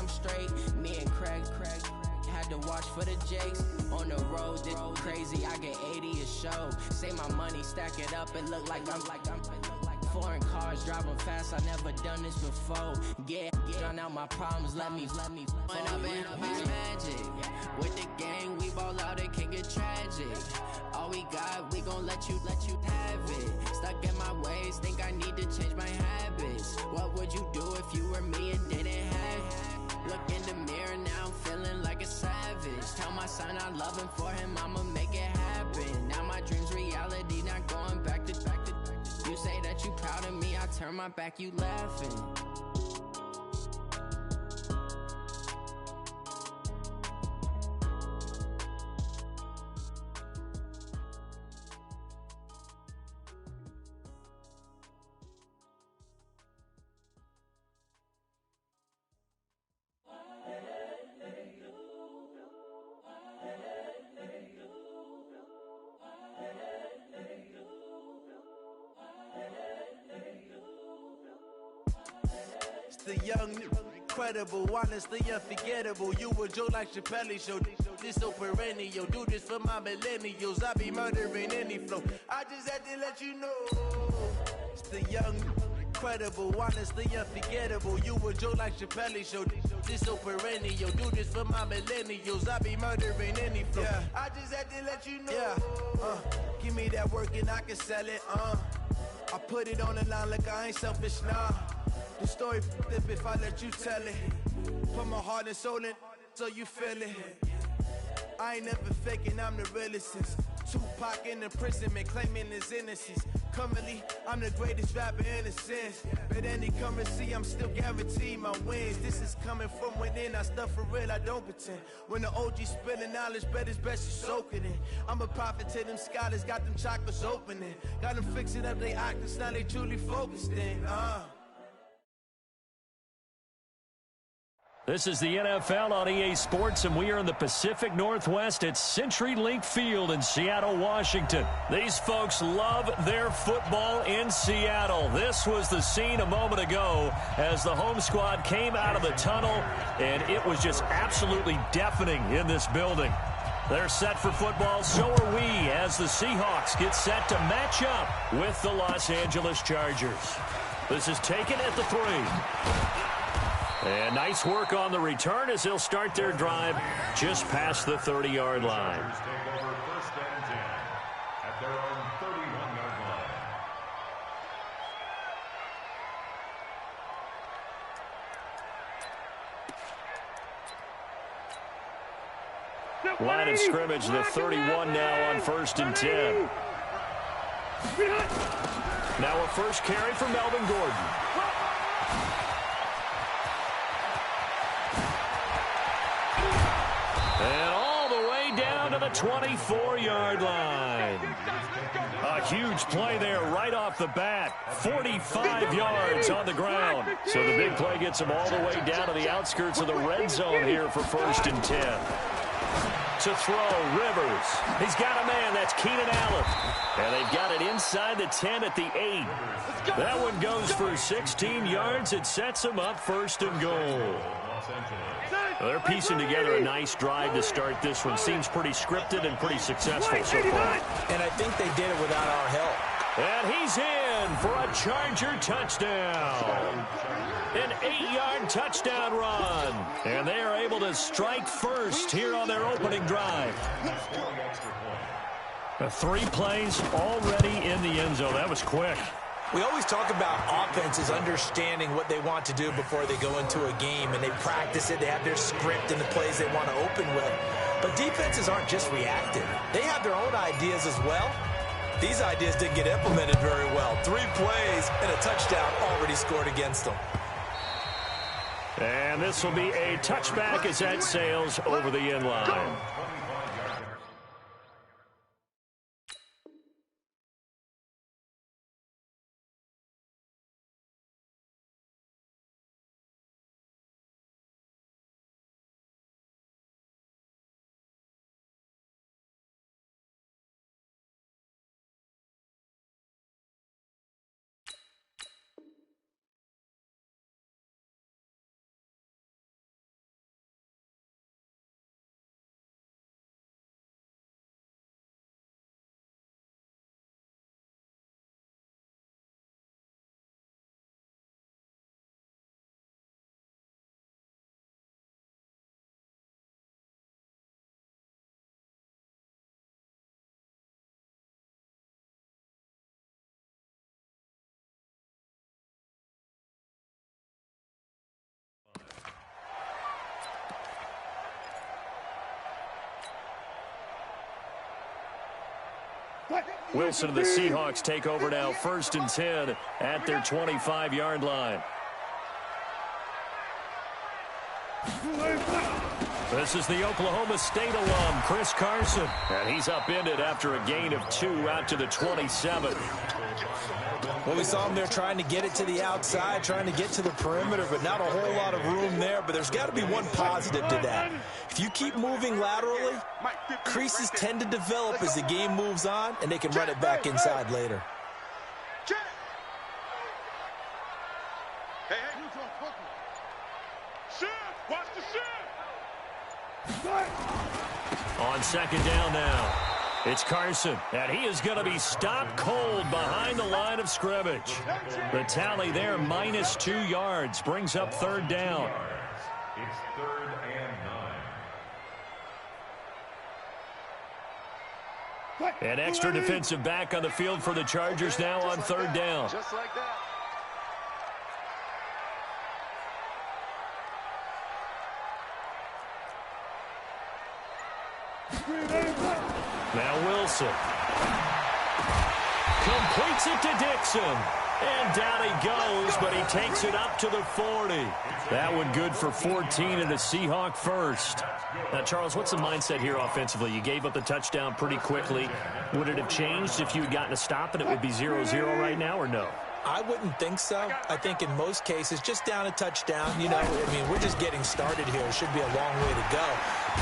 I'm straight. Me and Craig had to watch for the Jakes. On the road, this crazy, I get 80 a show. Say my money, stack it up, it look like I'm foreign cars, driving fast, I never done this before. Get drown out my problems, let me When up and up is magic. With the gang, we ball out, it can get tragic. All we got, we gon' let you have it. Stuck in my ways, think I need to change my habits. What would you do if you were me and didn't have it? Look in the mirror, now I'm feeling like a savage. Tell my son I love him, for him I'ma make it happen. Now my dream's reality, not going back to. You say that you proud of me, I turn my back, you laughing. The young, incredible, honestly unforgettable. You a Joe like Chappelle show. This so perennial. Do this for my millennials. I be murdering any flow. I just had to let you know. It's the young, incredible, honestly unforgettable. You a Joe like Chappelle show. This so perennial. Do this for my millennials. I be murdering any flow. Yeah. I just had to let you know. Yeah. Give me that work and I can sell it. I put it on the line like I ain't selfish, nah. The story flip if I let you tell it. Put my heart and soul in so you feel it. I ain't never faking, I'm the realest since Tupac in imprisonment, claiming his innocence. Currently, I'm the greatest rapper in a sense. But any currency, I'm still guaranteed my wins. This is coming from within, I stuff for real, I don't pretend. When the OG spilling knowledge, bet it's best you soak it in. I'm a prophet to them scholars, got them chakras opening. Got them fixing up they actors, now they truly focused in. This is the NFL on EA Sports, and we are in the Pacific Northwest at CenturyLink Field in Seattle, Washington. These folks love their football in Seattle. This was the scene a moment ago as the home squad came out of the tunnel, and it was just absolutely deafening in this building. They're set for football, so are we, as the Seahawks get set to match up with the Los Angeles Chargers. This is taken at the 3. And nice work on the return as they'll start their drive just past the 30-yard line. Take over first and 10 at their own 31-yard line. Line of scrimmage, the 31 now on first and 10. Now a first carry for Melvin Gordon. And all the way down to the 24-yard line. A huge play there right off the bat. 45 yards on the ground. So the big play gets him all the way down to the outskirts of the red zone here for first and 10. To throw, Rivers. He's got a man. That's Keenan Allen. And they've got it inside the 10 at the 8. That one goes for 16 yards. It sets him up first and goal. Well, they're piecing together a nice drive to start this one. Seems pretty scripted and pretty successful so far. And I think they did it without our help. And he's in for a Charger touchdown. An 8-yard touchdown run. And they are able to strike first here on their opening drive. 3 plays already in the end zone. That was quick. We always talk about offenses understanding what they want to do before they go into a game, and they practice it. They have their script and the plays they want to open with. But defenses aren't just reactive. They have their own ideas as well. These ideas didn't get implemented very well. 3 plays and a touchdown already scored against them. And this will be a touchback as that sails over the end line. Wilson and the Seahawks take over now, 1st and 10 at their 25-yard line. This is the Oklahoma State alum, Chris Carson. And he's upended after a gain of 2 out to the 27. Well, we saw him there trying to get it to the outside, trying to get to the perimeter, but not a whole lot of room there. But there's got to be one positive to that. If you keep moving laterally, creases tend to develop as the game moves on, and they can run it back inside later. On 2nd down now, it's Carson, and he is going to be stopped cold behind the line of scrimmage. The tally there, -2 yards, brings up 3rd down. It's 3rd and 9. An extra defensive back on the field for the Chargers now on 3rd down. Just like that. Now Wilson completes it to Dixon. And down he goes, but he takes it up to the 40. That one good for 14 and a Seahawk first. Now, Charles, what's the mindset here offensively? You gave up the touchdown pretty quickly. Would it have changed if you had gotten a stop and it would be 0-0 right now, or no? I wouldn't think so. I think in most cases, just down a touchdown, you know, I mean, we're just getting started here. It should be a long way to go.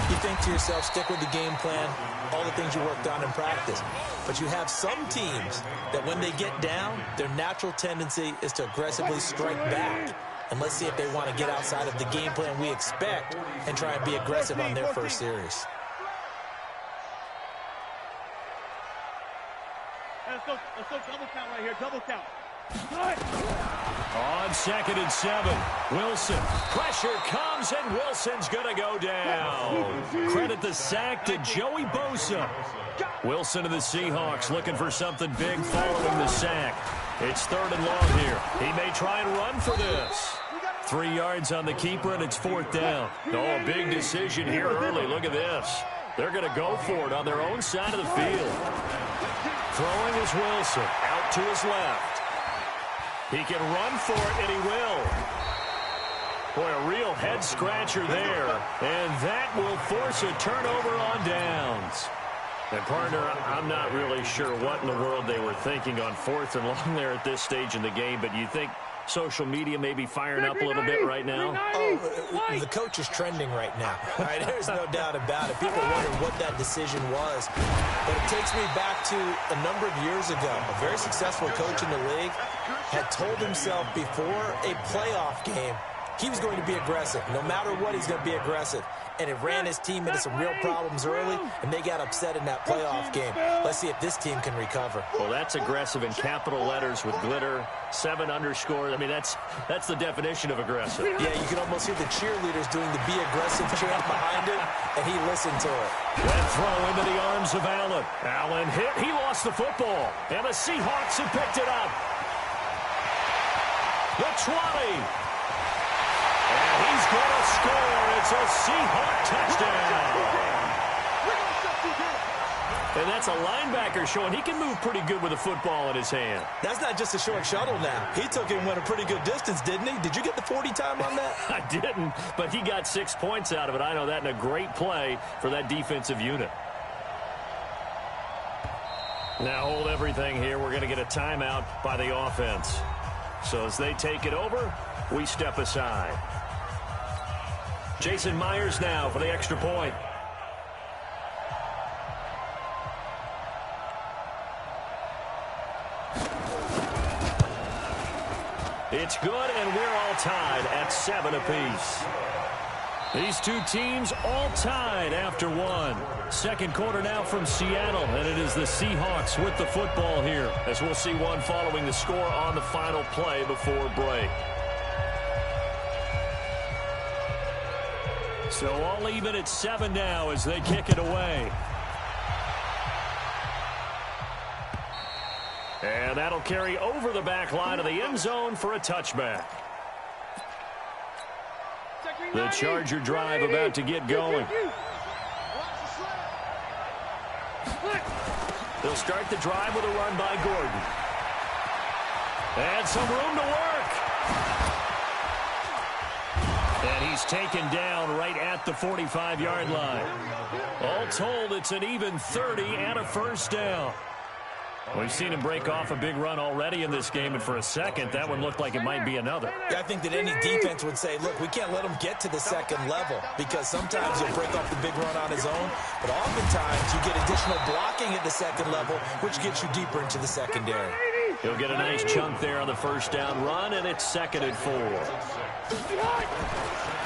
You think to yourself, stick with the game plan, all the things you worked on in practice. But you have some teams that when they get down, their natural tendency is to aggressively strike back. And let's see if they want to get outside of the game plan we expect and try and be aggressive on their first series. Let's go double count right here, double count. On 2nd and 7, Wilson. Pressure comes, and Wilson's going to go down. Credit the sack to Joey Bosa. Wilson of the Seahawks looking for something big following the sack. It's 3rd and long here. He may try and run for this. 3 yards on the keeper, and it's 4th down. Oh, a big decision here early. Look at this. They're going to go for it on their own side of the field. Throwing is Wilson. Out to his left. He can run for it, and he will. Boy, a real head-scratcher there. And that will force a turnover on downs. And, partner, I'm not really sure what in the world they were thinking on 4th and long there at this stage in the game, but you think social media may be firing up a little bit right now? Oh, the coach is trending right now. All right, there's no doubt about it. People wonder what that decision was. But it takes me back to a number of years ago. A very successful coach in the league had told himself before a playoff game he was going to be aggressive. No matter what, he's going to be aggressive. And it ran his team into some real problems early, and they got upset in that playoff game. Let's see if this team can recover. Well, that's aggressive in capital letters with glitter, 7 underscores. I mean, that's the definition of aggressive. Yeah, you can almost hear the cheerleaders doing the be aggressive chant behind it, and he listened to it. That throw into the arms of Allen. Allen hit. He lost the football, and the Seahawks have picked it up. The 20. And he's going to score. It's a Seahawk touchdown. And that's a linebacker showing he can move pretty good with a football in his hand. That's not just a short shuttle now. He took it and went a pretty good distance, didn't he? Did you get the 40 time on that? I didn't, but he got 6 points out of it. I know that, and a great play for that defensive unit. Now hold everything here. We're going to get a timeout by the offense. So as they take it over, we step aside. Jason Myers now for the extra point. It's good, and we're all tied at 7 apiece. These two teams all tied after 1. Second quarter now from Seattle, and it is the Seahawks with the football here, as we'll see one following the score on the final play before break. So all even at 7 now as they kick it away. And that'll carry over the back line of the end zone for a touchback. The Charger drive about to get going. They'll start the drive with a run by Gordon. And some room to work. And he's taken down right at the 45-yard line. All told, it's an even 30 and a first down. We've seen him break off a big run already in this game, and for a second, that one looked like it might be another. Yeah, I think that any defense would say, look, we can't let him get to the second level, because sometimes he'll break off the big run on his own, but oftentimes you get additional blocking at the second level, which gets you deeper into the secondary. He'll get a nice chunk there on the first down run, and it's 2nd and 4.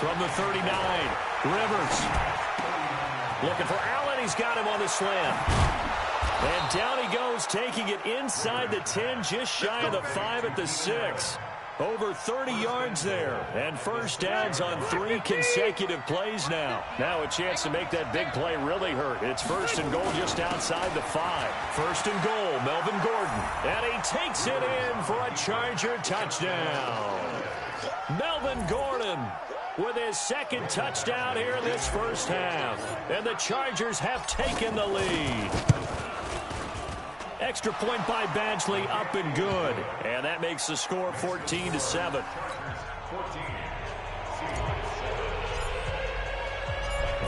From the 39, Rivers. Looking for Allen. He's got him on the slam. And down he goes, taking it inside the 10, just shy of the 5 at the 6. Over 30 yards there. And first downs on 3 consecutive plays now. Now a chance to make that big play really hurt. It's 1st and goal just outside the 5. 1st and goal, Melvin Gordon. And he takes it in for a Charger touchdown. Melvin Gordon with his 2nd touchdown here in this first half. And the Chargers have taken the lead. Extra point by Badgley, up and good. And that makes the score 14-7.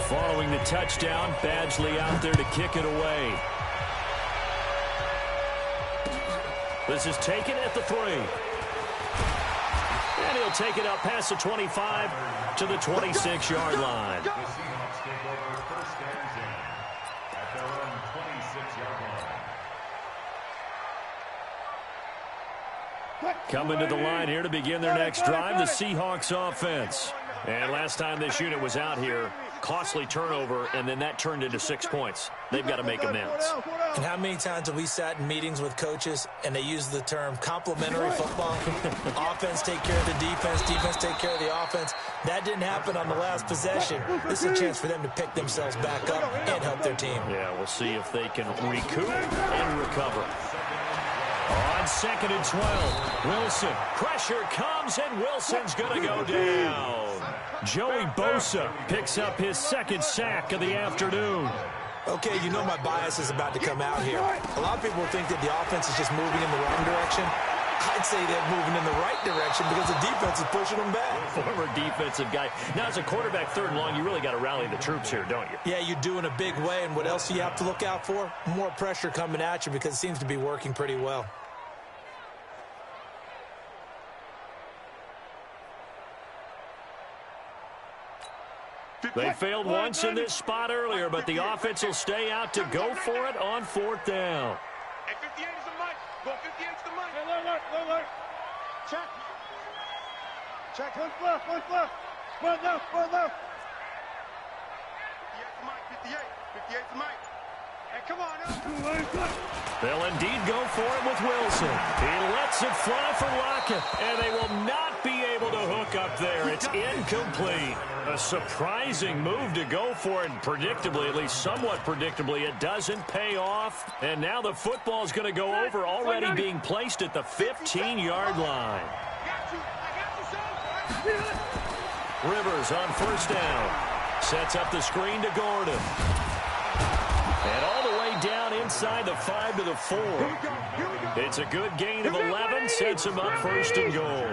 Following the touchdown, Badgley out there to kick it away. This is taken at the 3. And he'll take it up past the 25 to the 26-yard line. Coming to the line here to begin their next drive, the Seahawks offense. And last time this unit was out here, costly turnover, and then that turned into 6 points. They've got to make amends. And how many times have we sat in meetings with coaches and they use the term complementary football? Offense take care of the defense, defense take care of the offense. That didn't happen on the last possession. This is a chance for them to pick themselves back up and help their team. Yeah, we'll see if they can recoup and recover. On 2nd and 12, Wilson. Pressure comes, and Wilson's going to go down. Joey Bosa picks up his 2nd sack of the afternoon. Okay, you know my bias is about to come out here. A lot of people think that the offense is just moving in the wrong direction. I'd say they're moving in the right direction because the defense is pushing them back. Former defensive guy. Now, as a quarterback 3rd and long, you really got to rally the troops here, don't you? Yeah, you do in a big way. And what else do you have to look out for? More pressure coming at you because it seems to be working pretty well. They failed once in this spot earlier, but the offense will stay out to go for it on 4th down. Hey, 58 is the mic. Go 58 is the mic. Hey, alert. Check. Check. One left. One left. One left. 58 the mic. 58 the mic. Hey, come on. They'll indeed go for it with Wilson. He lets it fly for Lockett, and they will not be able to hook up there. It's incomplete. A surprising move to go for it, predictably, at least somewhat predictably. It doesn't pay off, and now the football is going to go over, already being placed at the 15-yard line. Rivers on 1st down. Sets up the screen to Gordon. And all the way down inside the 5 to the 4. It's a good gain of 11, sets him up 1st and goal.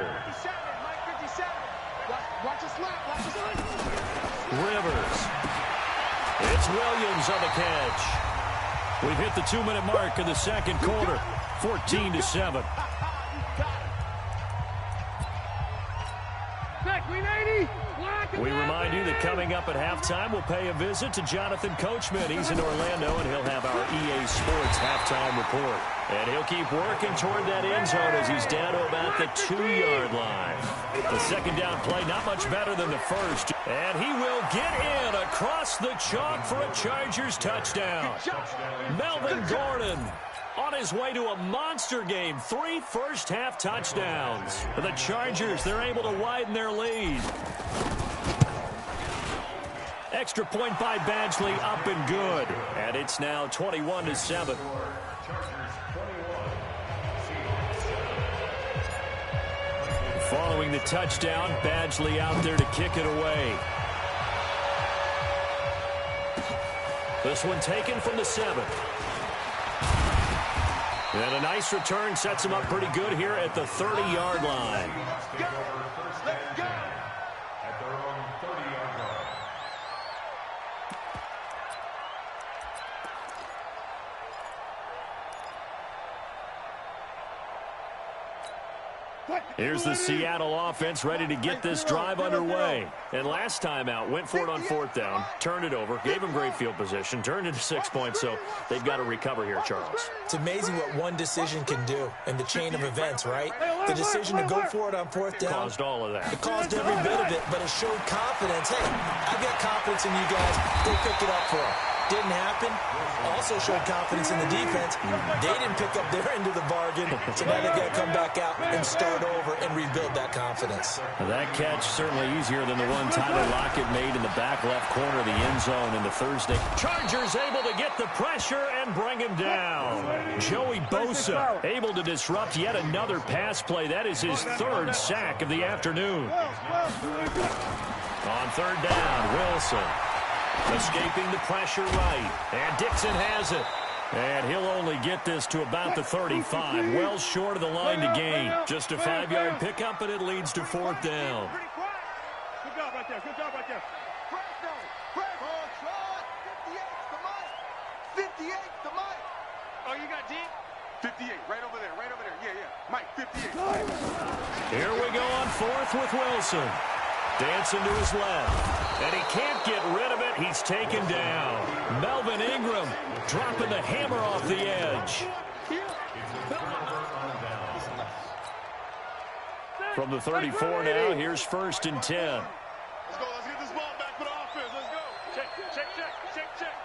Rivers. It's Williams on the catch. We've hit the 2-minute mark in the 2nd quarter. 14-7. We remind you that coming up at halftime, we'll pay a visit to Jonathan Coachman. He's in Orlando, and he'll have our EA Sports halftime report. And he'll keep working toward that end zone as he's down to about the 2-yard line. The 2nd down play, not much better than the first. And he will get in across the chalk for a Chargers touchdown. Melvin Gordon on his way to a monster game. 3 first-half touchdowns. For the Chargers, they're able to widen their lead. Extra point by Badgley, up and good. And it's now 21-7. Following the touchdown, Badgley out there to kick it away. This one taken from the 7. And a nice return sets him up pretty good here at the 30-yard line. Let's go. At their own 30-yard line. Here's the Seattle offense ready to get this drive underway. And last time out, went for it on 4th down, turned it over, gave them great field position, turned it to 6 points, so they've got to recover here, Charles. It's amazing what one decision can do in the chain of events, right? The decision to go for it on 4th down. Caused all of that. It caused every bit of it, but it showed confidence. Hey, I've got confidence in you guys. Go pick it up for them. Didn't happen. Also showed confidence in the defense. They didn't pick up their end of the bargain, so now they've got to come back out and start over and rebuild that confidence. That catch certainly easier than the one Tyler Lockett made in the back left corner of the end zone in the Thursday. Chargers able to get the pressure and bring him down. Joey Bosa able to disrupt yet another pass play. That is his 3rd sack of the afternoon. On 3rd down, Wilson. Escaping the pressure right. And Dixon has it. And he'll only get this to about the 35. Well short of the line to gain. Just a 5-yard pickup, and it leads to 4th down. Good job right there. Good job right there. Press down. Press. 58 to Mike. Oh, you got D? 58. Right over there. Right over there. Yeah, yeah. Mike, 58. Here we go on 4th with Wilson. Dancing to his left. And he can't get rid of it. He's taken down. Melvin Ingram dropping the hammer off the edge. From the 34 now, here's 1st and 10. Let's go. Let's get this ball back for the offense. Let's go. Check, check, check, check, check.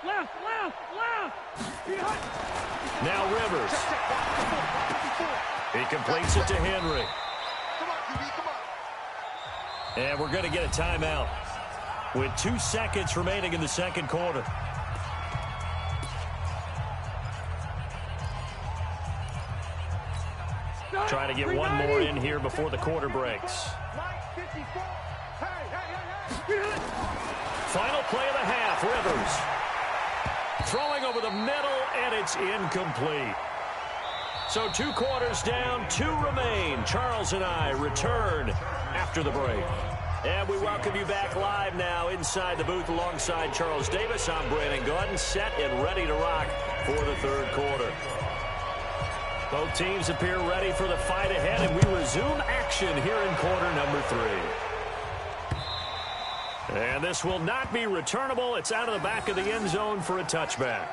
Left, left, left. Now Rivers. He completes it to Henry. Come on, QB, come on. And we're going to get a timeout with 2 seconds remaining in the 2nd quarter. Trying to get one more in here before the quarter breaks. Final play of the half, Rivers. Throwing over the middle, and it's incomplete. So 2 quarters down, 2 remain. Charles and I return after the break. And we welcome you back live now inside the booth alongside Charles Davis. I'm Brandon Gordon, set and ready to rock for the 3rd quarter. Both teams appear ready for the fight ahead, and we resume action here in quarter number 3. And this will not be returnable. It's out of the back of the end zone for a touchback.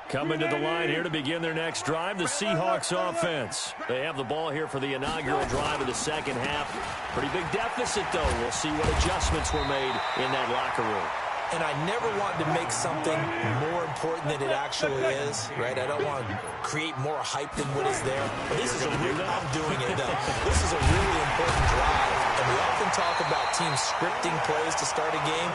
Coming to the line here to begin their next drive, the Seahawks offense. They have the ball here for the inaugural drive of the 2nd half. Pretty big deficit, though. We'll see what adjustments were made in that locker room. And I never want to make something more important than it actually is, right? I don't want to create more hype than what is there. But this is a really, I'm doing it, though. This is a really important drive. And we often talk about teams scripting plays to start a game.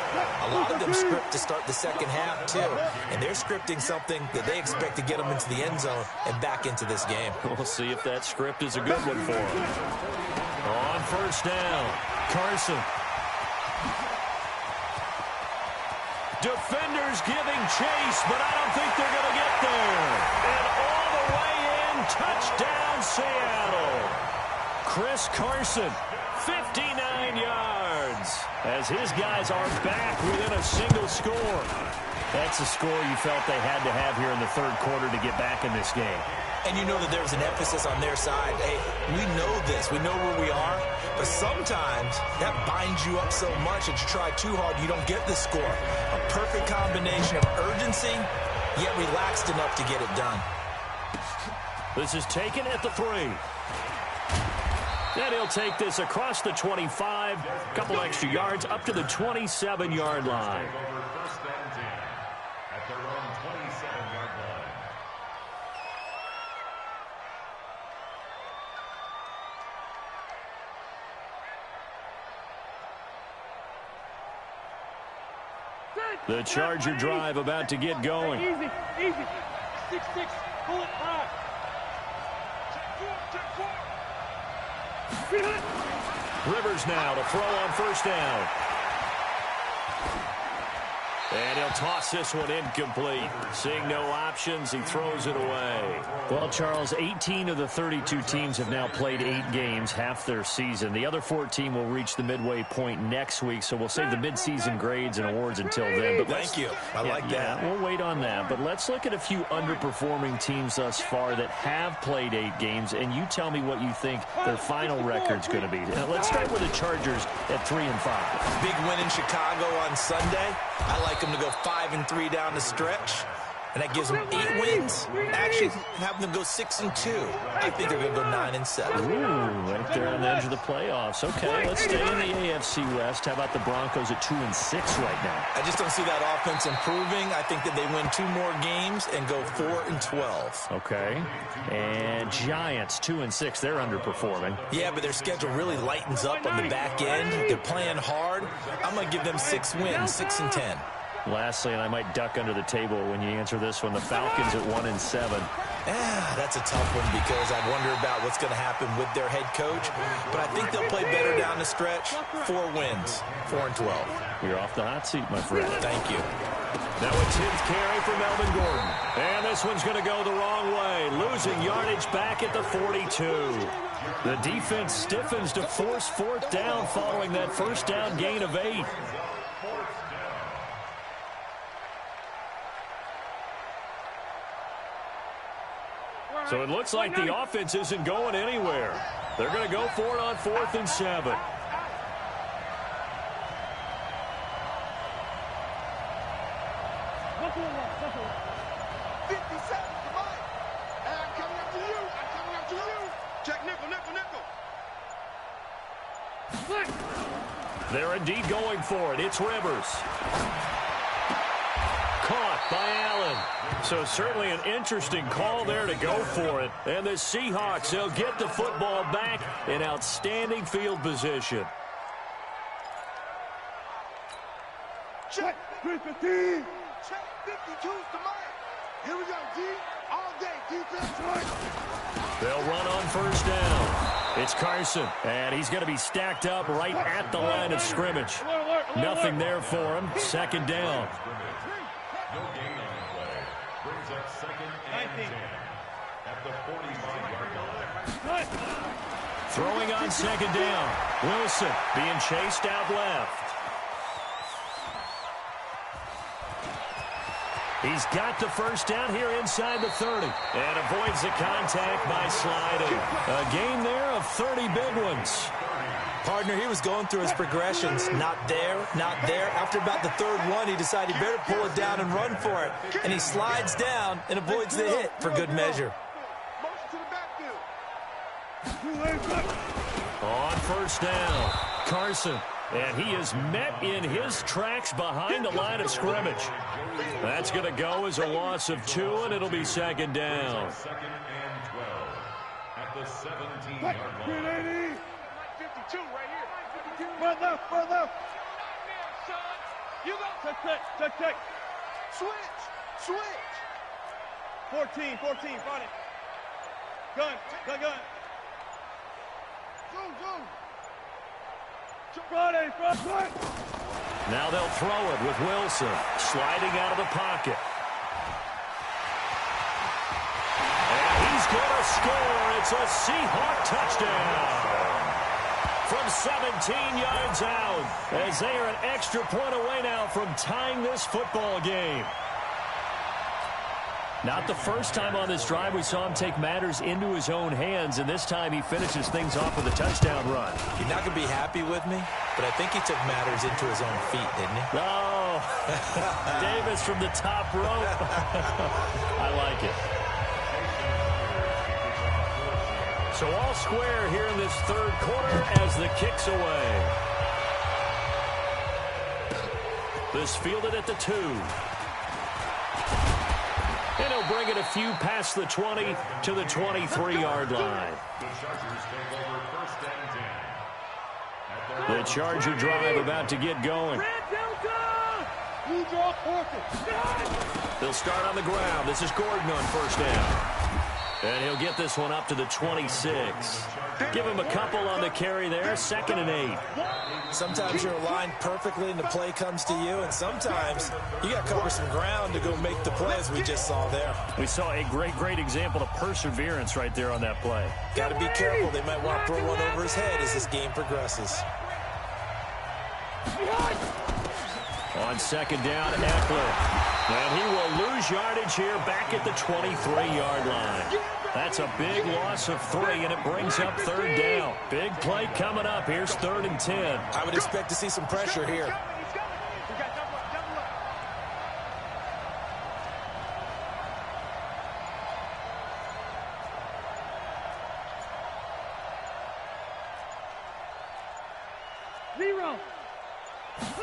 A lot of them script to start the 2nd half, too. And they're scripting something that they expect to get them into the end zone and back into this game. We'll see if that script is a good one for them. On 1st down, Carson. Defenders giving chase, but I don't think they're going to get there. And all the way in, touchdown Seattle. Chris Carson, 59 yards, as his guys are back within a single score. That's a score you felt they had to have here in the 3rd quarter to get back in this game. And you know that there was an emphasis on their side. Hey, we know this. We know where we are. But sometimes that binds you up so much that you try too hard, you don't get the score. A perfect combination of urgency, yet relaxed enough to get it done. This is taken at the 3. And he'll take this across the 25, a couple extra yards, up to the 27-yard line. First and 10 at their own 27-yard line. The Charger drive about to get going. Easy, easy. 6-6, pull it high. Rivers now to throw on first down. And he'll toss this one incomplete. Seeing no options, he throws it away. Well, Charles, 18 of the 32 teams have now played 8 games, half their season. The other 14 will reach the midway point next week, so we'll save the midseason grades and awards until then. But Thank you. I like that. We'll wait on that. But let's look at a few underperforming teams thus far that have played 8 games, and you tell me what you think their final record's going to be. Let's start with the Chargers at 3-5. Big win in Chicago on Sunday. I like them to go 5-3 down the stretch, and that gives them 8 wins. Actually, have them go 6-2. I think they're going to go 9-7. Ooh, right there on the edge of the playoffs. Okay, let's stay in the AFC West. How about the Broncos at 2-6 right now? I just don't see that offense improving. I think that they win 2 more games and go 4-12. Okay, and Giants 2-6. They're underperforming. Yeah, but their schedule really lightens up on the back end. They're playing hard. I'm going to give them 6 wins, 6-10. Lastly, and I might duck under the table when you answer this one, the Falcons at 1-7. That's a tough one because I wonder about what's going to happen with their head coach. But I think they'll play better down the stretch. 4 wins, 4-12. You're off the hot seat, my friend. Thank you. Now a 10th carry for Melvin Gordon. And this one's going to go the wrong way. Losing yardage back at the 42. The defense stiffens to force 4th down following that first down gain of 8. So it looks like the offense isn't going anywhere. They're going to go for it on 4th and 7. They're indeed going for it. It's Rivers. Caught by Allen. So certainly an interesting call there to go for it. And the Seahawks, they'll get the football back in outstanding field position. Check 315. Check 52's the mark. Here we go, D. All day, defense right. They'll run on first down. It's Carson, and he's going to be stacked up right at the line of scrimmage. Nothing there for him. 2nd down. No gain on the play. Brings up 2nd and 10 at the 45-yard line. Throwing on 2nd down. Wilson being chased out left. He's got the first down here inside the 30. And avoids the contact by sliding. A gain there of 30 big ones. Partner, he was going through his progressions. Not there, not there. After about the 3rd one, he decided he better pull it down and run for it. And he slides down and avoids the hit for good measure. On first down, Carson. And he is met in his tracks behind the line of scrimmage. That's going to go as a loss of 2, and it'll be 2nd down. 2nd and 12 at the 17-yard line. 52 right here. Front left, front left. You go. Check, check. Switch. 14, front it. Gun. Go. Front. Now they'll throw it with Wilson sliding out of the pocket. And he's going to score. It's a Seahawk touchdown. From 17 yards out, as they are an extra point away now from tying this football game. Not the first time on this drive we saw him take matters into his own hands, and this time he finishes things off with a touchdown run. You're not going to be happy with me, but I think he took matters into his own feet, didn't he? Oh, Davis from the top rope. I like it. So all square here in this 3rd quarter as the kick's away. This fielded at the 2. And he'll bring it a few past the 20 to the 23-yard line. The Chargers take over 1st and 10. The Charger drive about to get going. They'll start on the ground. This is Gordon on first down. And he'll get this one up to the 26. Give him a couple on the carry there. 2nd and 8. Sometimes you're aligned perfectly and the play comes to you, and sometimes you got to cover some ground to go make the play, as we just saw there. We saw a great example of perseverance right there on that play. Got to be careful. They might want to throw one over his head as this game progresses. On 2nd down, Eckler. And he will lose yardage here back at the 23-yard line. That's a big loss of 3, and it brings up 3rd down. Big play coming up. Here's 3rd and 10. I would expect to see some pressure here.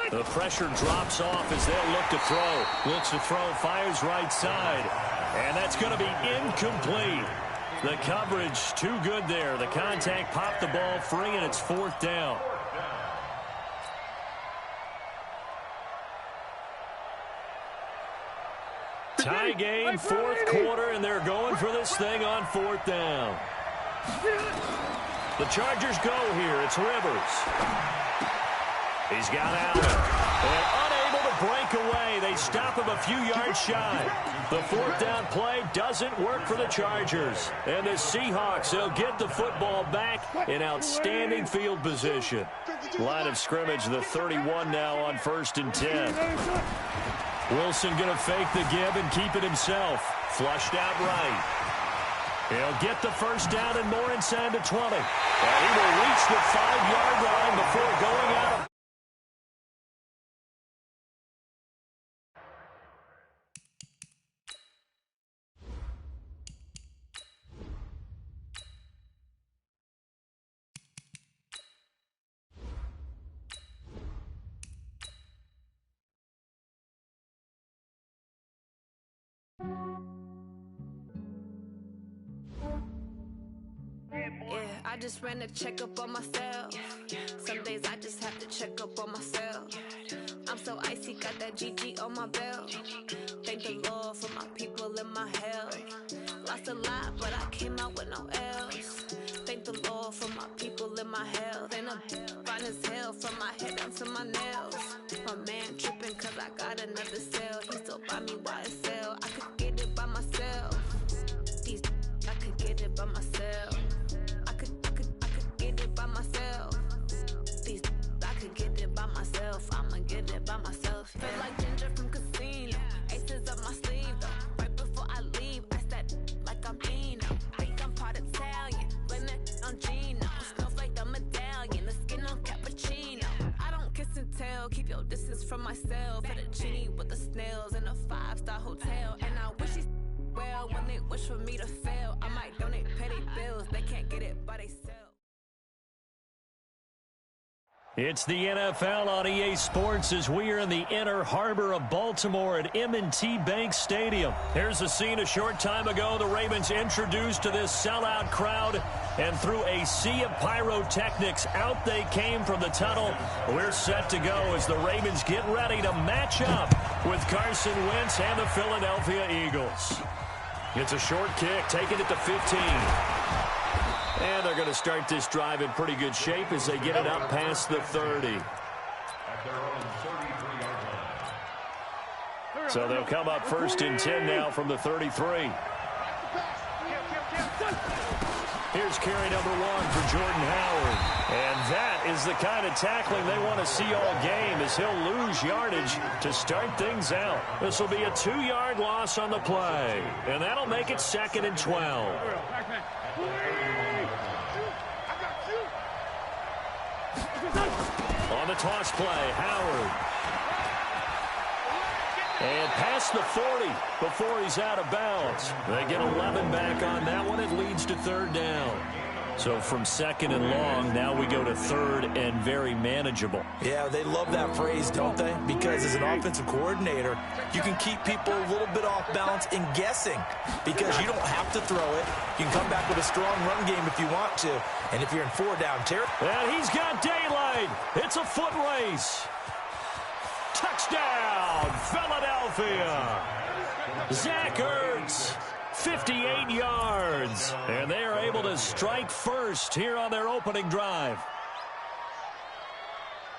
The pressure drops off as they'll look to throw. Looks to throw, fires right side. And that's going to be incomplete. The coverage too good there. The contact popped the ball free, and it's 4th down. Tie game, 4th quarter, and they're going for this thing on 4th down. The Chargers go here. It's Rivers. He's got Allen. And unable to break away. They stop him a few yards shy. The 4th down play doesn't work for the Chargers. And the Seahawks, they'll get the football back in outstanding field position. Line of scrimmage, the 31 now on 1st and 10. Wilson going to fake the give and keep it himself. Flushed out right. He'll get the 1st down and more inside the 20. And he will reach the 5-yard line before going out of. I just ran a checkup on myself. Some days I just have to check up on myself. I'm so icy, got that GG on my belt. Thank the Lord for my people and my health. Lost a lot, but I came out with no else. Thank the Lord for my people and my health. And I'm fine as hell from my head down to my nails. My man tripping cause I got another cell. He still buy me YSL. I could get it by myself. These I could get it by myself. I could get it by myself. These I could get it by myself. I'ma get it by myself. Feel like Ginger from Casino. Aces up my sleeve though. Right before I leave, I said like I'm Eno. Think I'm part Italian. Blame that on Gino. Snowflake the medallion. The skin on cappuccino. I don't kiss and tell. Keep your distance from myself. Fettuccine with the snails in a 5-star hotel. And I wish he's well when they wish for me to fail. I might donate petty bills. They can't get it by themselves. It's the NFL on EA Sports as we are in the inner harbor of Baltimore at M&T Bank Stadium. Here's a scene a short time ago. The Ravens introduced to this sellout crowd, and through a sea of pyrotechnics, out they came from the tunnel. We're set to go as the Ravens get ready to match up with Carson Wentz and the Philadelphia Eagles. It's a short kick, taking it to 15. And they're going to start this drive in pretty good shape as they get it up past the 30. So they'll come up 1st and 10 now from the 33. Here's carry number 1 for Jordan Howard. And that is the kind of tackling they want to see all game as he'll lose yardage to start things out. This will be a 2-yard loss on the play. And that'll make it 2nd and 12. On the toss play, Howard. And past the 40 before he's out of bounds. They get 11 back on that one. It leads to 3rd down. So from 2nd and long, now we go to 3rd and very manageable. Yeah, they love that phrase, don't they? Because as an offensive coordinator, you can keep people a little bit off balance and guessing because you don't have to throw it. You can come back with a strong run game if you want to. And if you're in 4-down territory. And he's got daylight. It's a foot race. Touchdown, Philadelphia. Zach Ertz, 58 yards. And they are able to strike first here on their opening drive.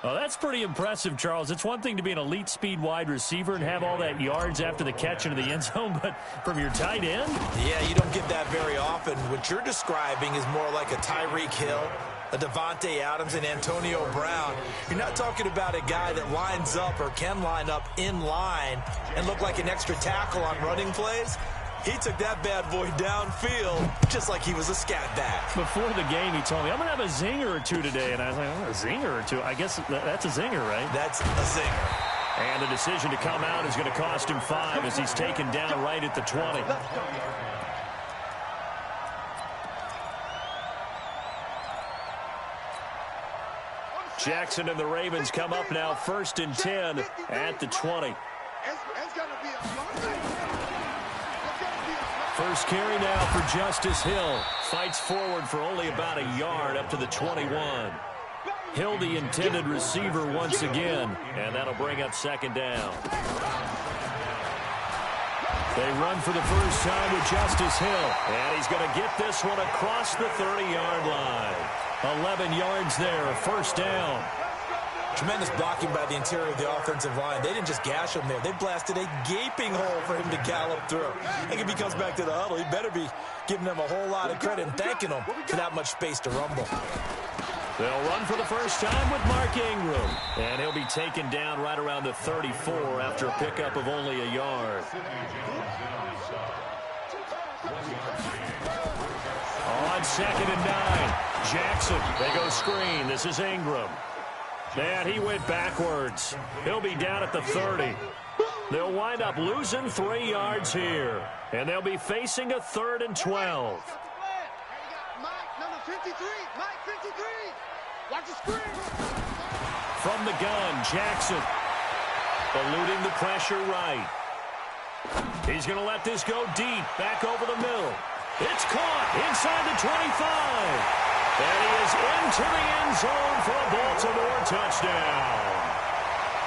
Oh, that's pretty impressive, Charles. It's one thing to be an elite speed wide receiver and have all that yards after the catch into the end zone, but from your tight end? Yeah, you don't get that very often. What you're describing is more like a Tyreek Hill, a Devontae Adams, and Antonio Brown. You're not talking about a guy that lines up or can line up in line and look like an extra tackle on running plays. He took that bad boy downfield just like he was a scat back. Before the game, he told me, I'm going to have a zinger or two today. And I was like, oh, a zinger or two? I guess that's a zinger, right? That's a zinger. And the decision to come out is going to cost him 5 as he's taken down right at the 20. Jackson and the Ravens come up now 1st and 10 at the 20. First carry now for Justice Hill. Fights forward for only about a yard up to the 21. Hill, the intended receiver once again, and that'll bring up 2nd down. They run for the first time with Justice Hill, and he's going to get this one across the 30-yard line. 11 yards there, 1st down. Tremendous blocking by the interior of the offensive line. They didn't just gash him there. They blasted a gaping hole for him to gallop through. I think if he comes back to the huddle, he better be giving them a whole lot of credit and thanking them for that much space to rumble. They'll run for the first time with Mark Ingram. And he'll be taken down right around the 34 after a pickup of only a yard. On 2nd and 9, Jackson. They go screen. This is Ingram. And he went backwards. He'll be down at the 30. They'll wind up losing 3 yards here. And they'll be facing a 3rd and 12. Mike, number 53. Mike, 53. Watch the screen. From the gun, Jackson. Eluding the pressure right. He's going to let this go deep. Back over the middle. It's caught inside the 25. And he is into the end zone for a Baltimore touchdown.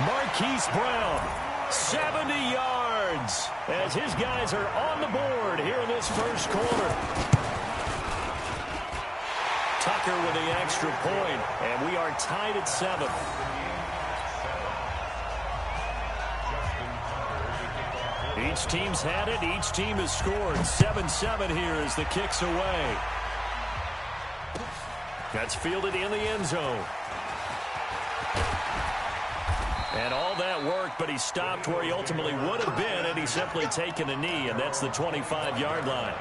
Marquise Brown, 70 yards, as his guys are on the board here in this first quarter. Tucker with the extra point, and we are tied at 7. Each team's had it. Each team has scored. 7-7 here as the kick's away. That's fielded in the end zone. And all that worked, but he stopped where he ultimately would have been, and he's simply taken a knee, and that's the 25-yard line.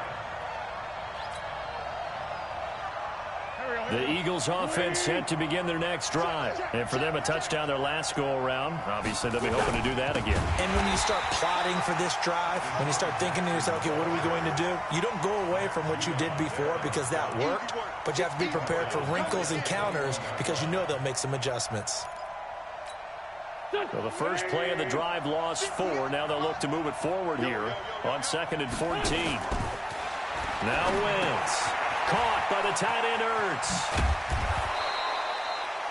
The Eagles offense set to begin their next drive. And for them, a touchdown their last go-around. Obviously, they'll be hoping to do that again. And when you start plotting for this drive, when you start thinking to yourself, okay, what are we going to do? You don't go away from what you did before because that worked, but you have to be prepared for wrinkles and counters because you know they'll make some adjustments. Well, the first play of the drive lost 4. Now they'll look to move it forward here on 2nd and 14. Now Wentz. Caught by the tight end Ertz.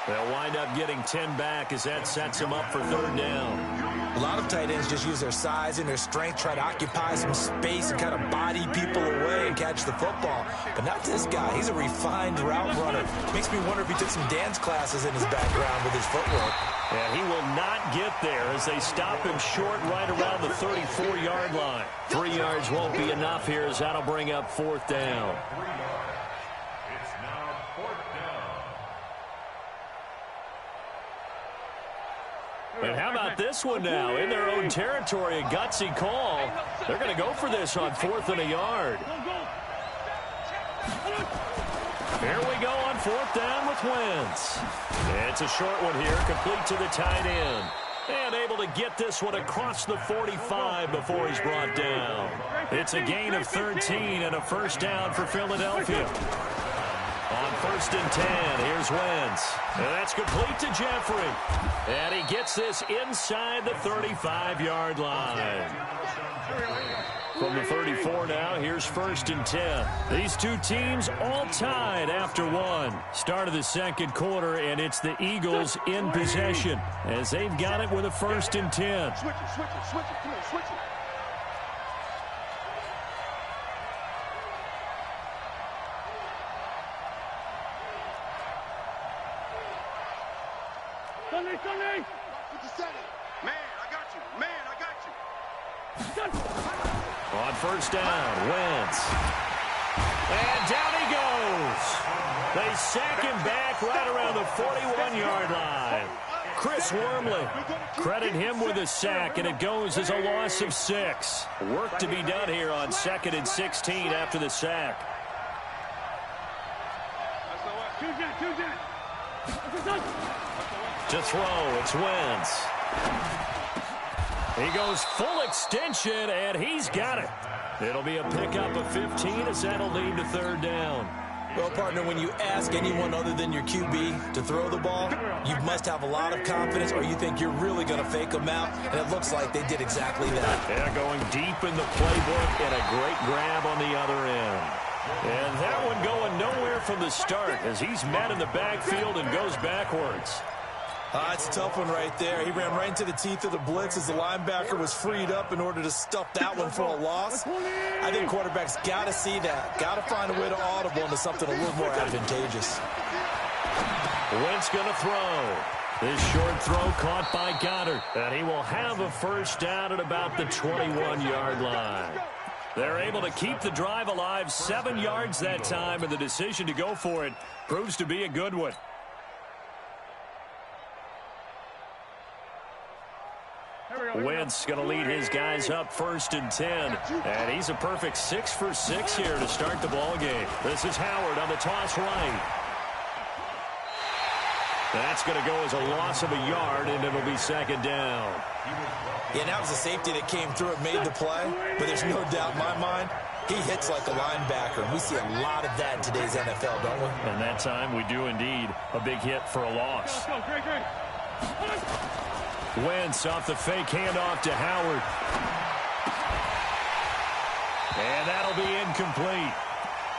They'll wind up getting 10 back as that sets him up for 3rd down. A lot of tight ends just use their size and their strength, try to occupy some space and kind of body people away and catch the football. But not this guy. He's a refined route runner. Makes me wonder if he took some dance classes in his background with his footwork. And he will not get there as they stop him short right around the 34-yard line. 3 yards won't be enough here as that'll bring up 4th down. It's now 4th down. And how about this one now? In their own territory, a gutsy call. They're going to go for this on 4th and a yard. Here we go on 4th down with Wentz. It's a short one here, complete to the tight end. And able to get this one across the 45 before he's brought down. It's a gain of 13 and a first down for Philadelphia. On 1st and 10, here's Wentz. And that's complete to Jeffrey. And he gets this inside the 35-yard line. From the 34 now, here's 1st and 10. These two teams all tied after one. Start of the second quarter, and it's the Eagles in possession as they've got it with a 1st and 10. Switch it, switch it, switch it. Come here, switch it. Sunday! What you said? Man, I got you. Man, I got you. On 1st down, Wentz. And down he goes. They sack him back right around the 41-yard line. Chris Wormley, credit him with a sack, and it goes as a loss of 6. Work to be done here on 2nd and 16 after the sack. To throw, it's Wentz. He goes full extension, and he's got it. It'll be a pickup of 15 as that'll lead to 3rd down. Well, partner, when you ask anyone other than your QB to throw the ball, you must have a lot of confidence, or you think you're really going to fake them out, and it looks like they did exactly that. Yeah, going deep in the playbook, and a great grab on the other end. And that one going nowhere from the start as he's met in the backfield and goes backwards. It's a tough one right there. He ran right into the teeth of the blitz as the linebacker was freed up in order to stuff that one for a loss. I think quarterbacks got to see that. Got to find a way to audible into something a little more advantageous. Wentz going to throw. This short throw caught by Goddard. And he will have a 1st down at about the 21-yard line. They're able to keep the drive alive, 7 yards that time, and the decision to go for it proves to be a good one. Wentz going to lead his guys up 1st and 10. And he's a perfect 6 for 6 here to start the ball game. This is Howard on the toss right. That's going to go as a loss of a yard, and it'll be 2nd down. Yeah, that was a safety that came through and made the play. But there's no doubt in my mind, he hits like a linebacker. And we see a lot of that in today's NFL, don't we? And that time we do indeed. A big hit for a loss. Wentz off the fake handoff to Howard. And that'll be incomplete.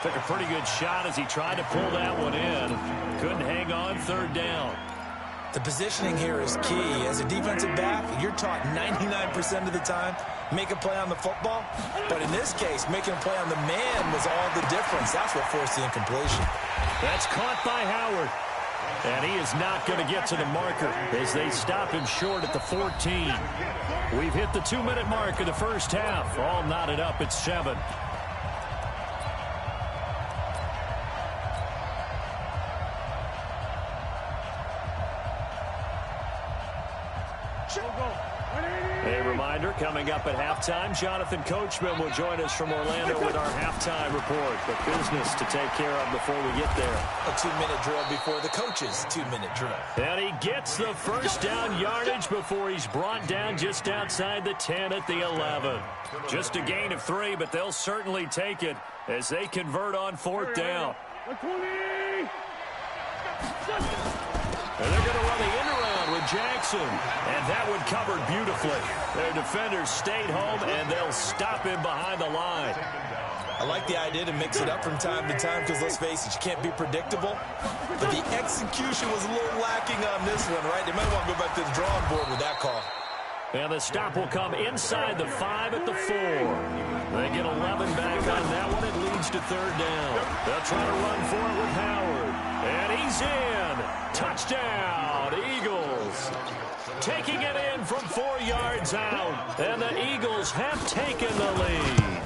Took a pretty good shot as he tried to pull that one in. Couldn't hang on, 3rd down. The positioning here is key. As a defensive back, you're taught 99% of the time, make a play on the football. But in this case, making a play on the man was all the difference. That's what forced the incompletion. That's caught by Howard. And he is not going to get to the marker as they stop him short at the 14. We've hit the 2-minute mark of the 1st half. All knotted up at 7. A reminder, coming up at halftime, Jonathan Coachman will join us from Orlando with our halftime report. But business to take care of before we get there. A 2-minute drill before the coach's 2-minute drill. And he gets the 1st down yardage before he's brought down just outside the 10 at the 11. Just a gain of 3, but they'll certainly take it as they convert on 4th down. And they're going to run the end around with Jackson. And that one covered beautifully. Their defenders stayed home, and they'll stop him behind the line. I like the idea to mix it up from time to time because, let's face it, you can't be predictable. But the execution was a little lacking on this one, right? They might want to go back to the drawing board with that call. And the stop will come inside the 5 at the 4. They get 11 back on that one. It leads to 3rd down. They'll try to run for it with Howard. And he's in. Touchdown, Eagles. Taking it in from 4 yards out. And the Eagles have taken the lead.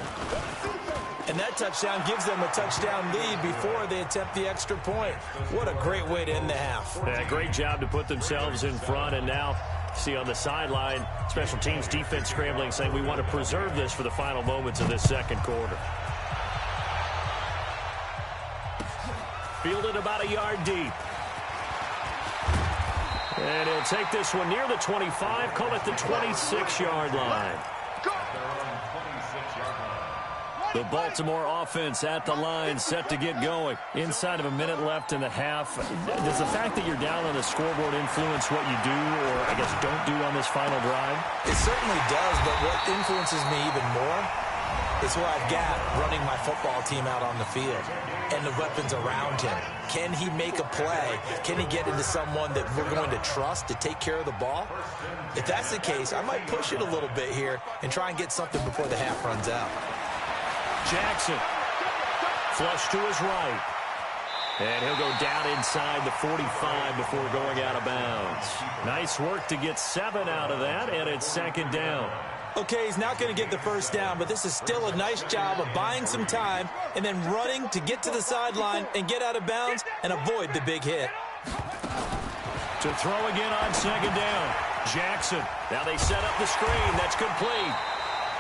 And that touchdown gives them a touchdown lead before they attempt the extra point. What a great way to end the half. Yeah, great job to put themselves in front. And now, see on the sideline, special teams defense scrambling, saying we want to preserve this for the final moments of this second quarter. Fielded about a yard deep. And he'll take this one near the 25, call it the 26-yard line. The Baltimore offense at the line, set to get going. Inside of a minute left in the half. Does the fact that you're down on the scoreboard influence what you do, or I guess don't do on this final drive? It certainly does, but what influences me even more is who I've got running my football team out on the field and the weapons around him. Can he make a play? Can he get into someone that we're going to trust to take care of the ball? If that's the case, I might push it a little bit here and try and get something before the half runs out. Jackson, flush to his right. And he'll go down inside the 45 before going out of bounds. Nice work to get 7 out of that, and it's second down. Okay, he's not going to get the first down, but this is still a nice job of buying some time and then running to get to the sideline and get out of bounds and avoid the big hit. To throw again on second down. Jackson. Now they set up the screen. That's complete.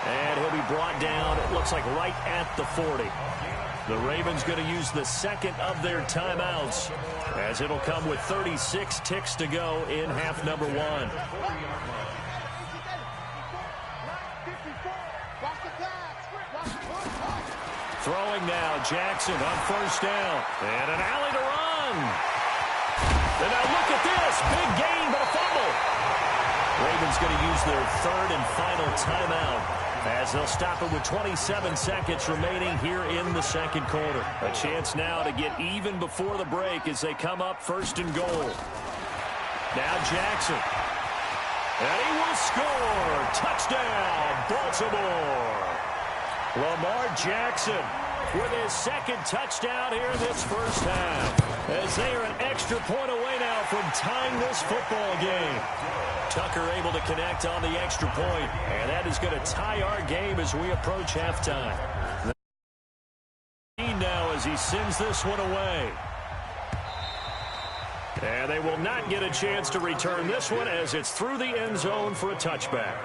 And he'll be brought down, it looks like right at the 40. The Ravens going to use the second of their timeouts as it'll come with 36 ticks to go in half number 1. Throwing now, Jackson on first down. And an alley to run. And now look at this. Big gain, but a fumble. Ravens going to use their third and final timeout as they'll stop it with 27 seconds remaining here in the second quarter. A chance now to get even before the break as they come up first and goal. Now Jackson. And he will score. Touchdown, Baltimore. Lamar Jackson with his second touchdown here in this first half, as they are an extra point away now from tying this football game. Tucker able to connect on the extra point, and that is going to tie our game as we approach halftime. Now as he sends this one away. And they will not get a chance to return this one as it's through the end zone for a touchback.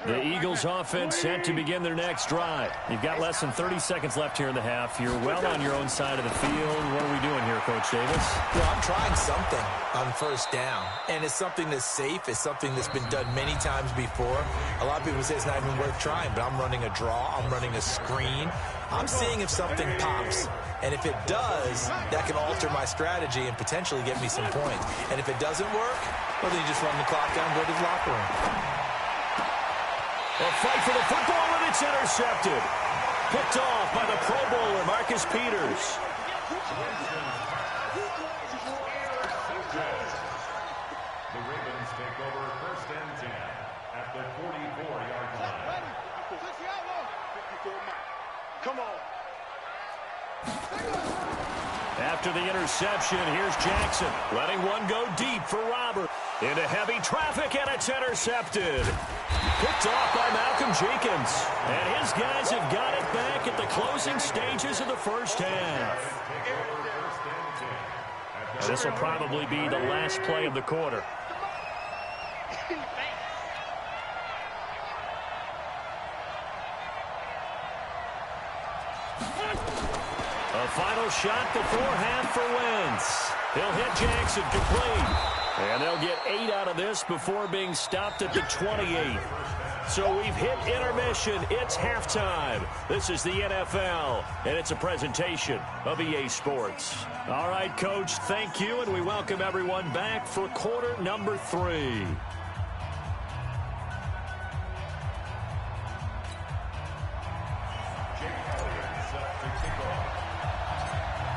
The Eagles offense set to begin their next drive. You've got less than 30 seconds left here in the half. You're well on your own side of the field. What are we doing here, Coach Davis? Well, I'm trying something on first down, and it's something that's safe. It's something that's been done many times before. A lot of people say it's not even worth trying, but I'm running a draw. I'm running a screen. I'm seeing if something pops. And if it does, that can alter my strategy and potentially get me some points. And if it doesn't work, well, then you just run the clock down and go to the locker room. A fight for the football, and it's intercepted. Picked off by the Pro Bowler, Marcus Peters. The Ravens take over first and 10 at the 44-yard line. Come on. After the interception, here's Jackson, letting one go deep for Robert. Into heavy traffic, and it's intercepted. Picked off by Malcolm Jenkins. And his guys have got it back at the closing stages of the first half. This will probably be the last play of the quarter. A final shot before half for Wentz. He'll hit Jackson complete. And they'll get 8 out of this before being stopped at the 28. So we've hit intermission. It's halftime. This is the NFL, and it's a presentation of EA Sports. All right, Coach, thank you, and we welcome everyone back for quarter number 3.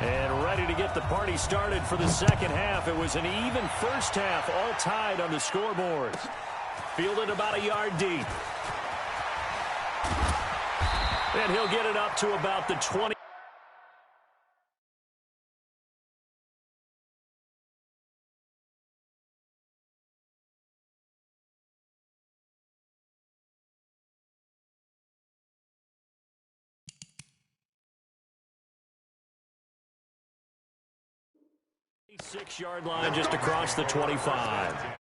And ready to get the party started for the second half. It was an even first half, all tied on the scoreboards. Fielded about a yard deep. And he'll get it up to about the 20. Six-yard line just across the 25.